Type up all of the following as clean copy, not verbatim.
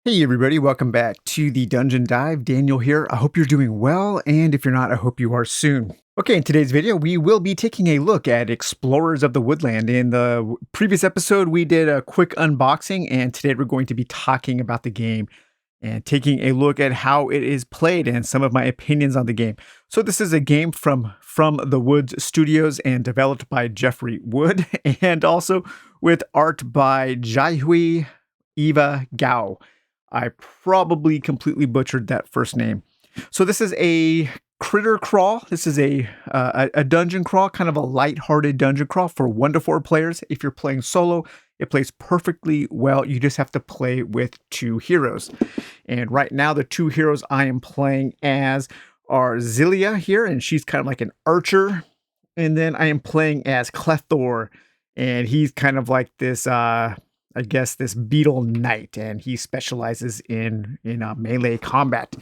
Hey everybody, welcome back to the Dungeon Dive. Daniel here. I hope you're doing well, and if you're not, I hope you are soon. Okay, in today's video, we will be taking a look at Explorers of the Woodland. In the previous episode, we did a quick unboxing, and today we're going to be talking about the game and taking a look at how it is played and some of my opinions on the game. So this is a game from the Woods Studios and developed by Jeffrey Wood, and also with art by Jaihui Eva Gao. I probably completely butchered that first name. So this is a critter crawl. This is a dungeon crawl, kind of a lighthearted dungeon crawl for 1 to 4 players. If you're playing solo, it plays perfectly well. You just have to play with 2 heroes. And right now, the 2 heroes I am playing as are Zilia here, and she's kind of like an archer. And then I am playing as Clethor, and he's kind of like this I guess this beetle knight, and he specializes in melee combat.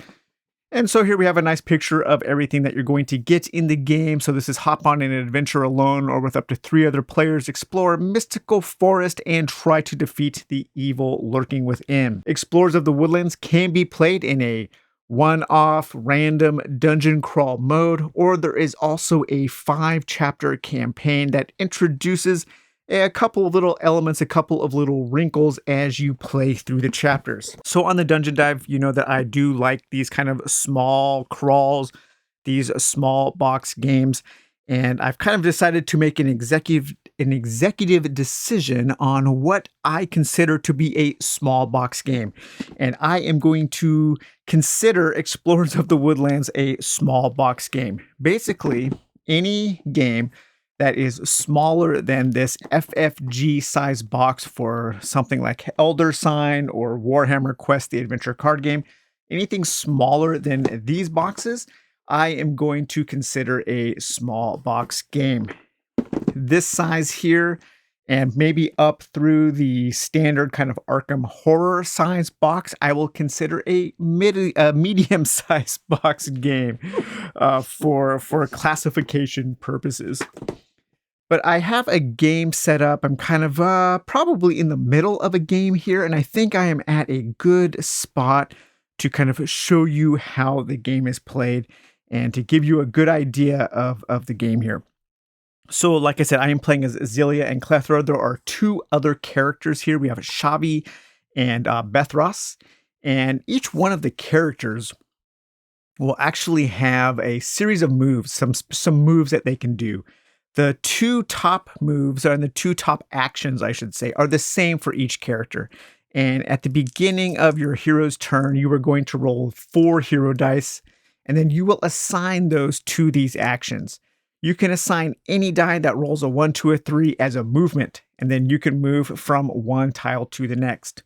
And so here we have a nice picture of everything that you're going to get in the game. So this is hop on an adventure alone or with up to 3 other players, explore a mystical forest, and try to defeat the evil lurking within. Explorers of the Woodlands can be played in a one-off random dungeon crawl mode, or there is also a 5-chapter campaign that introduces a couple of little elements, a couple of little wrinkles as you play through the chapters. So on the Dungeon Dive, you know that I do like these kind of small crawls, these small box games, and I've kind of decided to make an executive decision on what I consider to be a small box game. And I am going to consider Explorers of the Woodlands a small box game. Basically, any game that is smaller than this FFG size box for something like Elder Sign or Warhammer Quest, the adventure card game. Anything smaller than these boxes, I am going to consider a small box game. This size here, and maybe up through the standard kind of Arkham horror size box, I will consider a medium size box game for classification purposes. But I have a game set up. I'm kind of probably in the middle of a game here, and I think I am at a good spot to kind of show you how the game is played and to give you a good idea of the game here. So like I said, I am playing as Zilia and Clethor. There are 2 other characters here. We have Shavi and Bethros, and each one of the characters will actually have a series of moves, some moves that they can do. The 2 top moves, and the 2 top actions, I should say, are the same for each character. And at the beginning of your hero's turn, you are going to roll 4 hero dice, and then you will assign those to these actions. You can assign any die that rolls a 1, 2, or 3 as a movement, and then you can move from one tile to the next.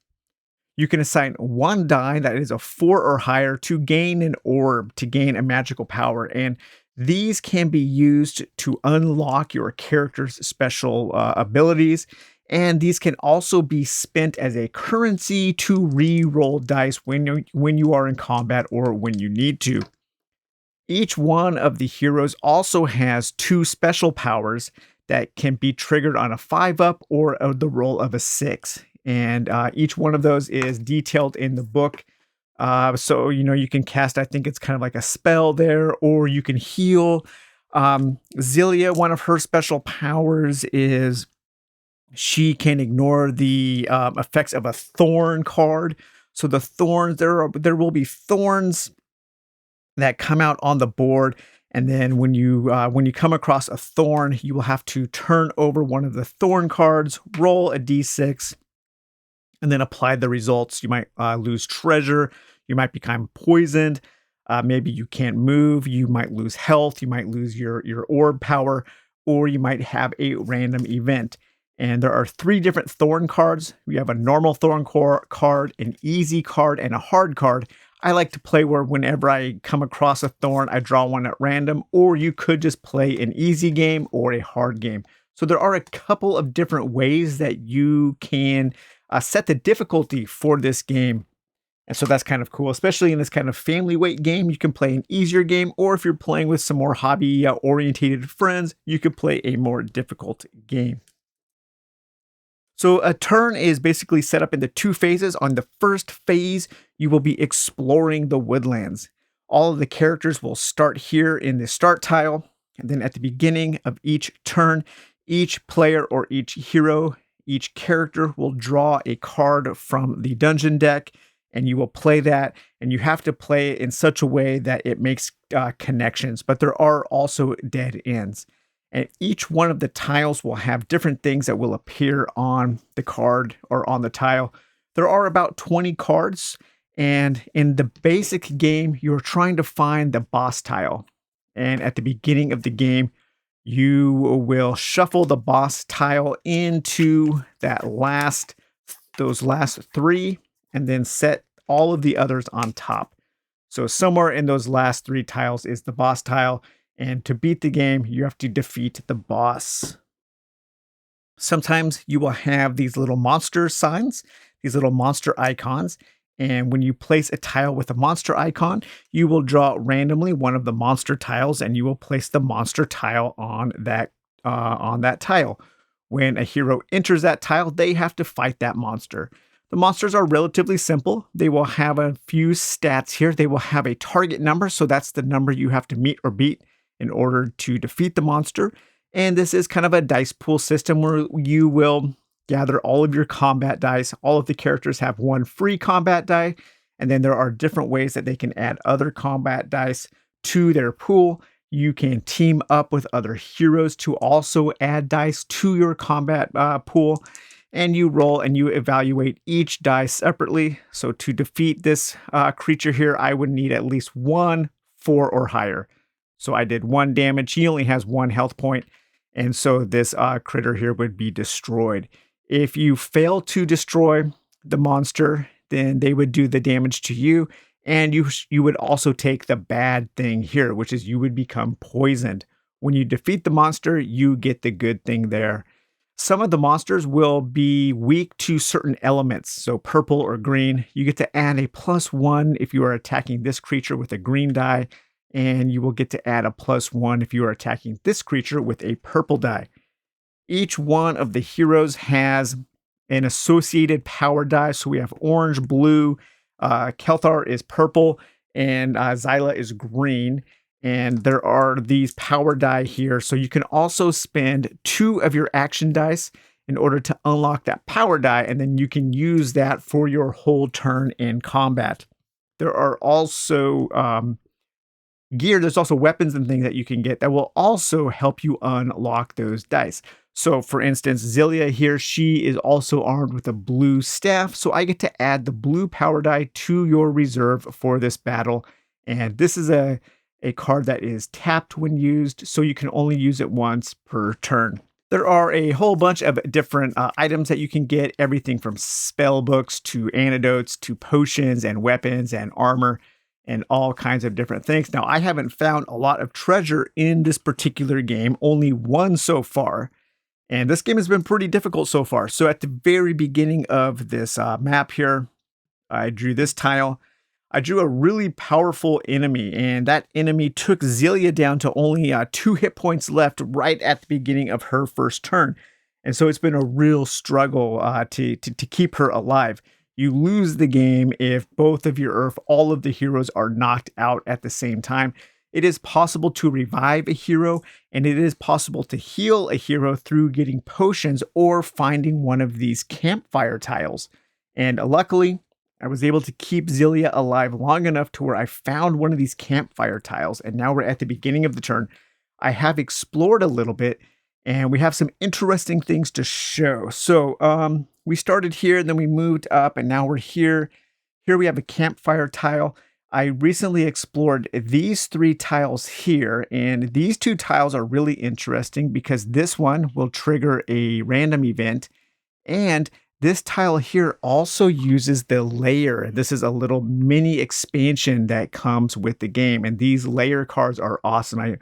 You can assign 1 die that is a 4 or higher to gain an orb, to gain a magical power, and these can be used to unlock your character's special abilities, and these can also be spent as a currency to re-roll dice when you are in combat or when you need to. Each one of the heroes also has 2 special powers that can be triggered on a 5-up or the roll of a 6, and each one of those is detailed in the book. So, you can cast, I think it's kind of like a spell there, or you can heal. Zilia, one of her special powers is she can ignore the effects of a thorn card. So the thorns, there will be thorns that come out on the board. And then when you come across a thorn, you will have to turn over one of the thorn cards, roll a d6, and then apply the results. You might lose treasure. You might become poisoned. Maybe you can't move. You might lose health. You might lose your orb power, or you might have a random event. And there are 3 different thorn cards. We have a normal thorn card, an easy card, and a hard card. I like to play where whenever I come across a thorn, I draw one at random, or you could just play an easy game or a hard game. So there are a couple of different ways that you can set the difficulty for this game. And so that's kind of cool, especially in this kind of family weight game. You can play an easier game, or if you're playing with some more hobby orientated friends, you could play a more difficult game. So a turn is basically set up into two phases. On the first phase, you will be exploring the woodlands. All of the characters will start here in the start tile, and then at the beginning of each turn, each player or each hero, each character will draw a card from the dungeon deck, and you will play that. And you have to play it in such a way that it makes connections, but there are also dead ends. And each one of the tiles will have different things that will appear on the card or on the tile. There are about 20 cards, and in the basic game, you're trying to find the boss tile. And at the beginning of the game, you will shuffle the boss tile into those last three, and then set all of the others on top. So somewhere in those last three tiles is the boss tile. And to beat the game, you have to defeat the boss. Sometimes you will have these little monster signs, these little monster icons. And when you place a tile with a monster icon, you will draw randomly one of the monster tiles, and you will place the monster tile on that tile. When a hero enters that tile, they have to fight that monster. The monsters are relatively simple. They will have a few stats here. They will have a target number, so that's the number you have to meet or beat in order to defeat the monster. And this is kind of a dice pool system where you will gather all of your combat dice. All of the characters have one free combat die, and then there are different ways that they can add other combat dice to their pool. You can team up with other heroes to also add dice to your combat pool, and you roll and you evaluate each die separately. So to defeat this creature here, I would need at least 1, 4, or higher. So I did 1 damage. He only has 1 health point, and so this critter here would be destroyed. If you fail to destroy the monster, then they would do the damage to you, and you would also take the bad thing here, which is you would become poisoned. When you defeat the monster, you get the good thing there. Some of the monsters will be weak to certain elements, so purple or green. You get to add a +1 if you are attacking this creature with a green die, and you will get to add a +1 if you are attacking this creature with a purple die. Each one of the heroes has an associated power die. So we have orange, blue, Kelthar is purple, and Zyla is green. And there are these power die here. So you can also spend 2 of your action dice in order to unlock that power die, and then you can use that for your whole turn in combat. There are also gear. There's also weapons and things that you can get that will also help you unlock those dice. So for instance, Zilia here, she is also armed with a blue staff. So I get to add the blue power die to your reserve for this battle. And this is a card that is tapped when used, so you can only use it once per turn. There are a whole bunch of different items that you can get, everything from spell books to antidotes to potions and weapons and armor and all kinds of different things. Now, I haven't found a lot of treasure in this particular game, only 1 so far. And this game has been pretty difficult so far. So at the very beginning of this map here, I drew this tile. I drew a really powerful enemy, and that enemy took Zilia down to only 2 hit points left right at the beginning of her first turn. And so it's been a real struggle to keep her alive. You lose the game if both of your, or if all of the heroes are knocked out at the same time. It is possible to revive a hero, and it is possible to heal a hero through getting potions or finding one of these campfire tiles. And luckily, I was able to keep Zilia alive long enough to where I found one of these campfire tiles, and now we're at the beginning of the turn. I have explored a little bit, and we have some interesting things to show. So we started here, and then we moved up, and now we're here. Here we have a campfire tile. I recently explored these 3 tiles here, and these 2 tiles are really interesting because this one will trigger a random event, and this tile here also uses the layer. This is a little mini expansion that comes with the game, and these layer cards are awesome.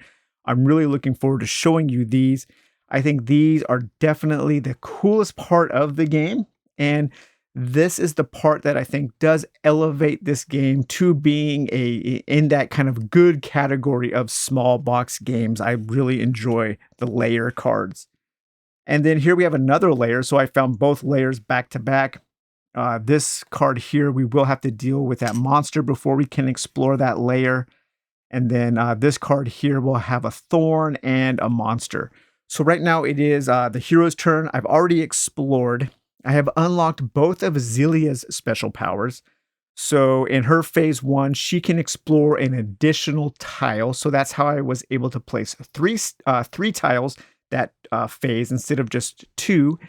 I'm really looking forward to showing you these. I think these are definitely the coolest part of the game, and this is the part that I think does elevate this game to being in that kind of good category of small box games. I really enjoy the layer cards. And then here we have another layer. So I found both layers back to back. This card here, we will have to deal with that monster before we can explore that layer. And then this card here will have a thorn and a monster. So right now it is the hero's turn. I've already explored. I have unlocked both of Zelia's special powers. So in her phase 1, she can explore an additional tile. So that's how I was able to place three tiles that phase instead of just 2.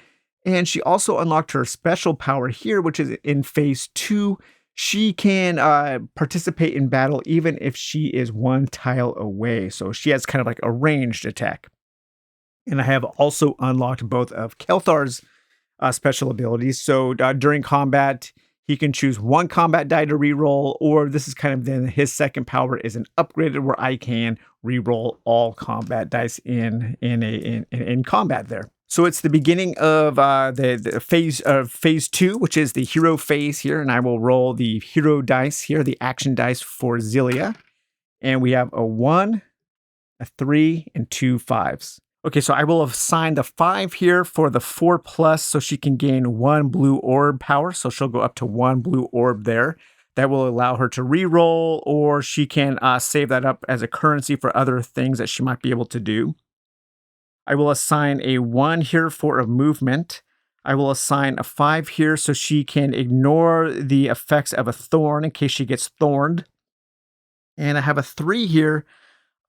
And she also unlocked her special power here, which is in phase 2. She can participate in battle even if she is 1 tile away. So she has kind of like a ranged attack. And I have also unlocked both of Kelthar's special abilities. So during combat, he can choose 1 combat die to reroll, or this is kind of then his second power is an upgraded where I can reroll all combat dice in combat there. So it's the beginning of the phase 2, which is the hero phase here, and I will roll the hero dice here, the action dice for Zelia, and we have a 1, a 3, and 2 5s. Okay, so I will assign the 5 here for the 4+, so she can gain 1 blue orb power. So she'll go up to 1 blue orb there. That will allow her to reroll, or she can save that up as a currency for other things that she might be able to do. I will assign a 1 here for a movement. I will assign a 5 here so she can ignore the effects of a thorn in case she gets thorned. And I have a 3 here.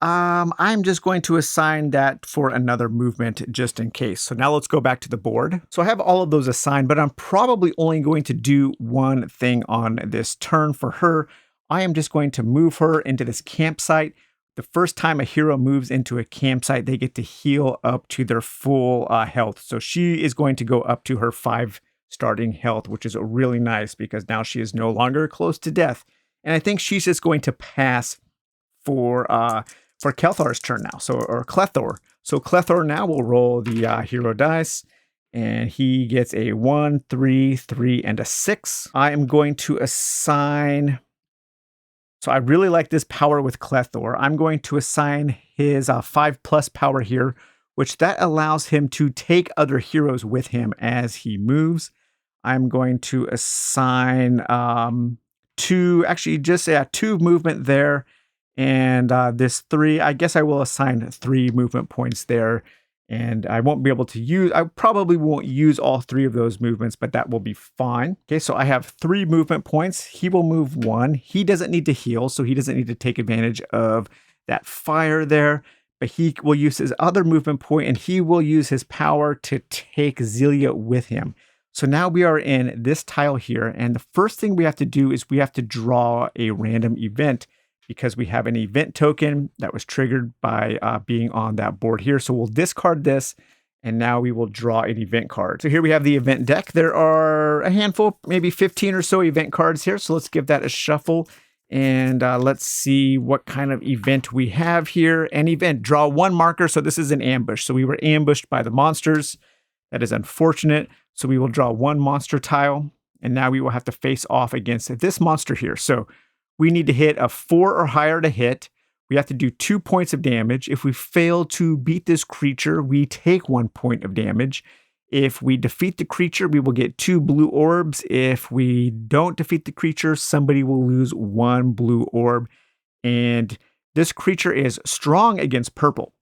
I'm just going to assign that for another movement just in case. So now let's go back to the board. So I have all of those assigned, but I'm probably only going to do one thing on this turn for her. I am just going to move her into this campsite. The first time a hero moves into a campsite, they get to heal up to their full health. So she is going to go up to her 5 starting health, which is really nice because now she is no longer close to death. And I think she's just going to pass for Kelthar's turn now, or Clethor. So Clethor now will roll the hero dice, and he gets a 1, 3, 3, and a 6. I am going to assign... So I really like this power with Clethor. I'm going to assign his 5+ power here, which that allows him to take other heroes with him as he moves. I'm going to assign 2 movement there. And this 3, I guess I will assign 3 movement points there. And I probably won't use all 3 of those movements, but that will be fine. Okay, so I have 3 movement points. He will move 1. He doesn't need to heal, so he doesn't need to take advantage of that fire there. But he will use his other movement point, and he will use his power to take Zelia with him. So now we are in this tile here, and the first thing we have to do is we have to draw a random event, because we have an event token that was triggered by being on that board here. So we'll discard this, and now we will draw an event card. So here we have the event deck. There are a handful, maybe 15 or so event cards here. So let's give that a shuffle, and let's see what kind of event we have here. An event, draw 1 marker. So this is an ambush. So we were ambushed by the monsters. That is unfortunate. So we will draw 1 monster tile, and now we will have to face off against this monster here. So we need to hit a 4 or higher to hit. We have to do 2 points of damage. If we fail to beat this creature, we take 1 point of damage. If we defeat the creature, we will get 2 blue orbs. If we don't defeat the creature, somebody will lose 1 blue orb. And this creature is strong against purple.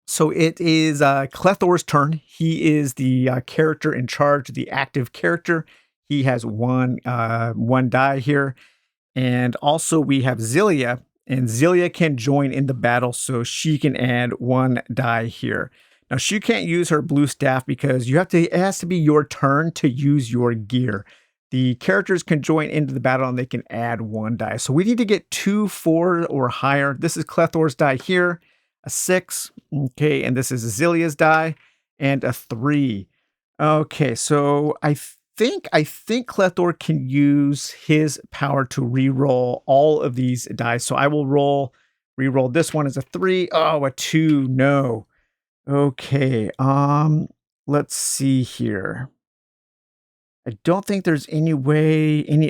So it is Clethor's turn. He is the character in charge, the active character. He has one die here. And also we have Zelia, and Zelia can join in the battle, so she can add 1 die here. Now she can't use her blue staff because it has to be your turn to use your gear. The characters can join into the battle and they can add 1 die. So we need to get 2, 4 or higher. This is Clethor's die here, a 6. Okay, and this is Zelia's die, and a 3. Okay, so I think Clethor can use his power to re-roll all of these dice. So I will re-roll this one as a 3. Oh, a 2. No. Okay. Let's see here. I don't think there's any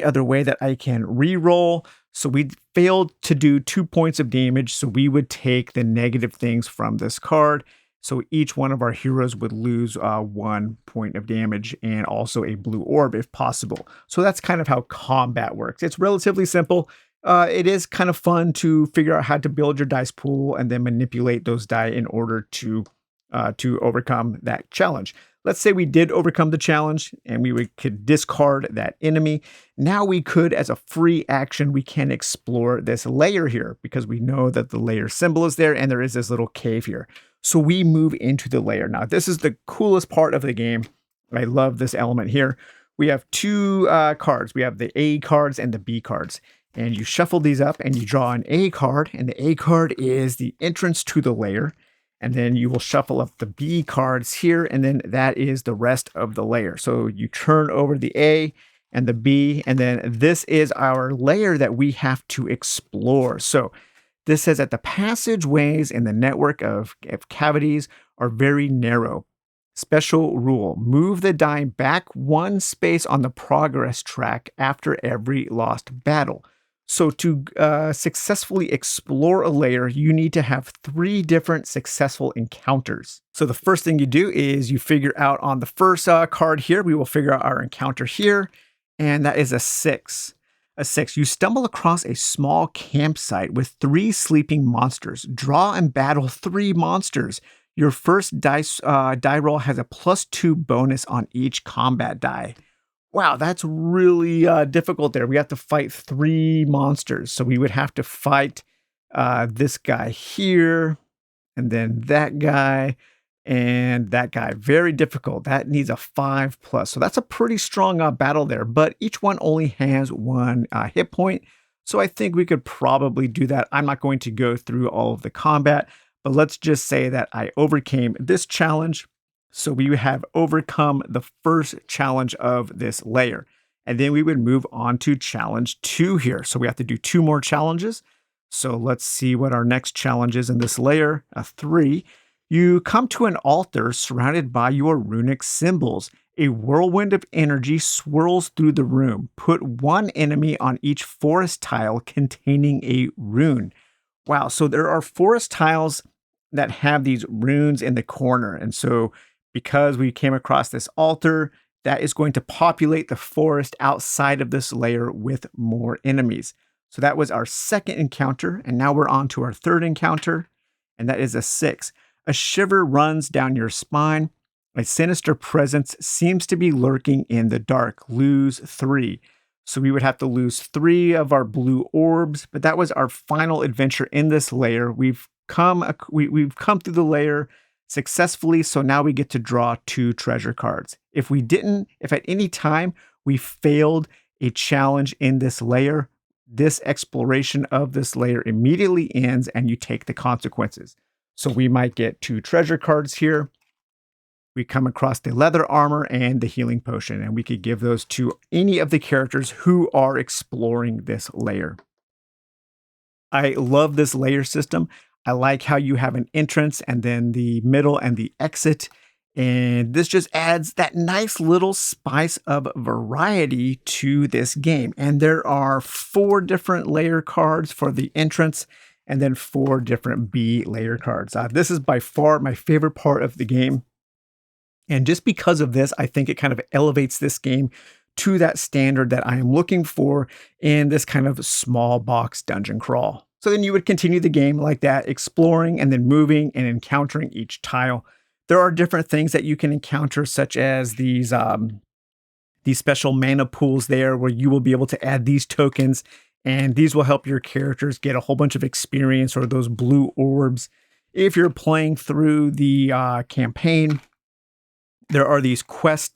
other way that I can re-roll. So we failed to do 2 points of damage. So we would take the negative things from this card. So each one of our heroes would lose 1 point of damage and also a blue orb if possible. So that's kind of how combat works. It's relatively simple. It is kind of fun to figure out how to build your dice pool and then manipulate those die in order to overcome that challenge. Let's say we did overcome the challenge and could discard that enemy. Now we could, as a free action, we can explore this layer here because we know that the layer symbol is there and there is this little cave here. So we move into the layer. Now, this is the coolest part of the game. I love this element here. We have two cards. We have the A cards and the B cards. And you shuffle these up and you draw an A card. And the A card is the entrance to the layer. And then you will shuffle up the B cards here, and then that is the rest of the layer. So you turn over the A and the B, and then this is our layer that we have to explore. So this says that the passageways in the network of cavities are very narrow. Special rule: move the die back 1 space on the progress track after every lost battle. So to successfully explore a layer, you need to have 3 different successful encounters. So the first thing you do is you figure out on the first card here, we will figure out our encounter here, and that is a 6. A 6. You stumble across a small campsite with 3 sleeping monsters. Draw and battle 3 monsters. Your first die roll has a +2 bonus on each combat die. Wow, that's really difficult there. We have to fight 3 monsters. So we would have to fight this guy here, and then that guy, and that guy. Very difficult. That needs a 5+. So that's a pretty strong battle there, but each one only has 1 hit point. So I think we could probably do that. I'm not going to go through all of the combat, but let's just say that I overcame this challenge. So we have overcome the first challenge of this layer. And then we would move on to challenge 2 here. So we have to do 2 more challenges. So let's see what our next challenge is in this layer. A 3. You come to an altar surrounded by your runic symbols. A whirlwind of energy swirls through the room. Put 1 enemy on each forest tile containing a rune. Wow, so there are forest tiles that have these runes in the corner. And so because we came across this altar, that is going to populate the forest outside of this layer with more enemies. So that was our second encounter, and now we're on to our third encounter, and that is a 6. A shiver runs down your spine. A sinister presence seems to be lurking in the dark. Lose 3. So we would have to lose 3 of our blue orbs, but that was our final adventure in this layer. We've come through the layer successfully, so now we get to draw 2 treasure cards. If at any time we failed a challenge in this layer, this exploration of this layer immediately ends and you take the consequences. So we might get 2 treasure cards here. We come across the leather armor and the healing potion, and we could give those to any of the characters who are exploring this layer. I love this layer system. I like how you have an entrance and then the middle and the exit. And this just adds that nice little spice of variety to this game. And there are 4 different layer cards for the entrance and then 4 different B layer cards. This is by far my favorite part of the game. And just because of this, I think it kind of elevates this game to that standard that I am looking for in this kind of small box dungeon crawl. So then you would continue the game like that, exploring and then moving and encountering each tile. There are different things that you can encounter, such as these special mana pools there, where you will be able to add these tokens, and these will help your characters get a whole bunch of experience or those blue orbs. If you're playing through the campaign, there are these quest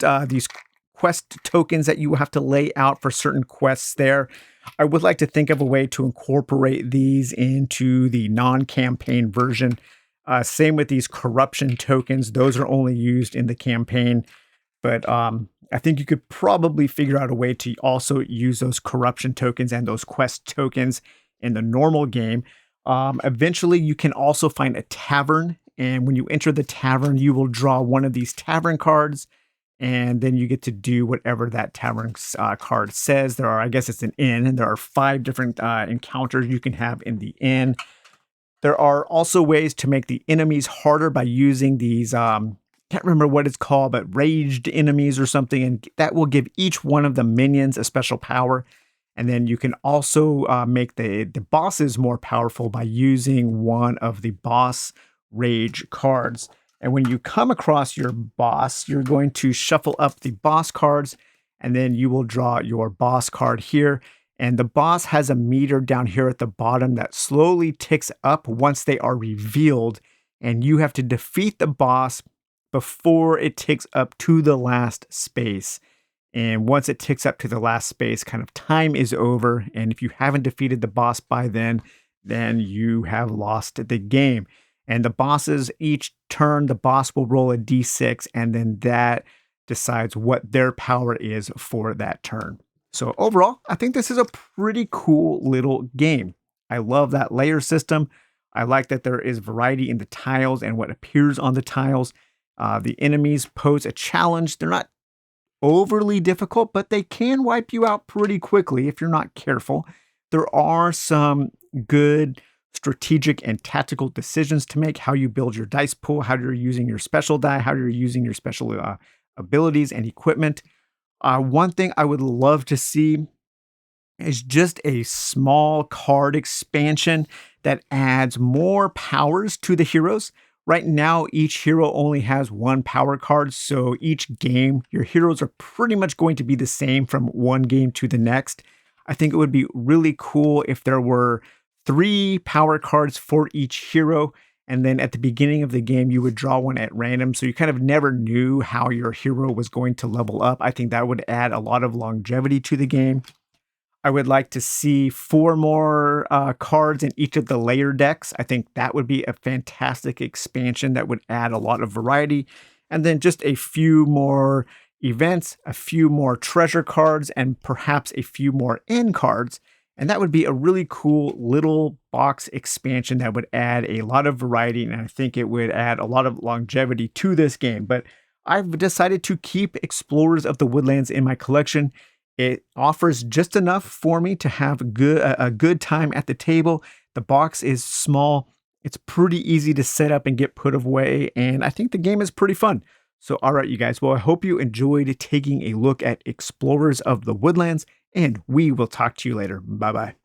tokens that you have to lay out for certain quests there. I would like to think of a way to incorporate these into the non-campaign version. Same with these corruption tokens. Those are only used in the campaign. But I think you could probably figure out a way to also use those corruption tokens and those quest tokens in the normal game. Eventually, you can also find a tavern. And when you enter the tavern, you will draw one of these tavern cards. And then you get to do whatever that tavern card says. I guess it's an inn, and there are 5 different encounters you can have in the inn. There are also ways to make the enemies harder by using these, can't remember what it's called, but raged enemies or something, and that will give each one of the minions a special power. And then you can also make the bosses more powerful by using one of the boss rage cards. And when you come across your boss, you're going to shuffle up the boss cards, and then you will draw your boss card here. And the boss has a meter down here at the bottom that slowly ticks up once they are revealed. And you have to defeat the boss before it ticks up to the last space. And once it ticks up to the last space, kind of time is over. And if you haven't defeated the boss by then you have lost the game. And the bosses, each turn, the boss will roll a d6, and then that decides what their power is for that turn. So overall, I think this is a pretty cool little game. I love that layer system. I like that there is variety in the tiles and what appears on the tiles. The enemies pose a challenge. They're not overly difficult, but they can wipe you out pretty quickly if you're not careful. There are some good strategic and tactical decisions to make, how you build your dice pool, how you're using your special die, how you're using your special abilities and equipment. One thing I would love to see is just a small card expansion that adds more powers to the heroes. Right now, each hero only has one power card, so each game, your heroes are pretty much going to be the same from one game to the next. I think it would be really cool if there were 3 power cards for each hero, and then at the beginning of the game, you would draw one at random, so you kind of never knew how your hero was going to level up. I think that would add a lot of longevity to the game. I would like to see 4 more cards in each of the layer decks. I think that would be a fantastic expansion that would add a lot of variety. And then just a few more events, a few more treasure cards, and perhaps a few more end cards. And that would be a really cool little box expansion that would add a lot of variety, and I think it would add a lot of longevity to this game. But I've decided to keep Explorers of the Woodlands in my collection. It offers just enough for me to have a good time at the table. The box is small. It's pretty easy to set up and get put away, and I think the game is pretty fun. So, all right, you guys. Well, I hope you enjoyed taking a look at Explorers of the Woodlands, and we will talk to you later. Bye-bye.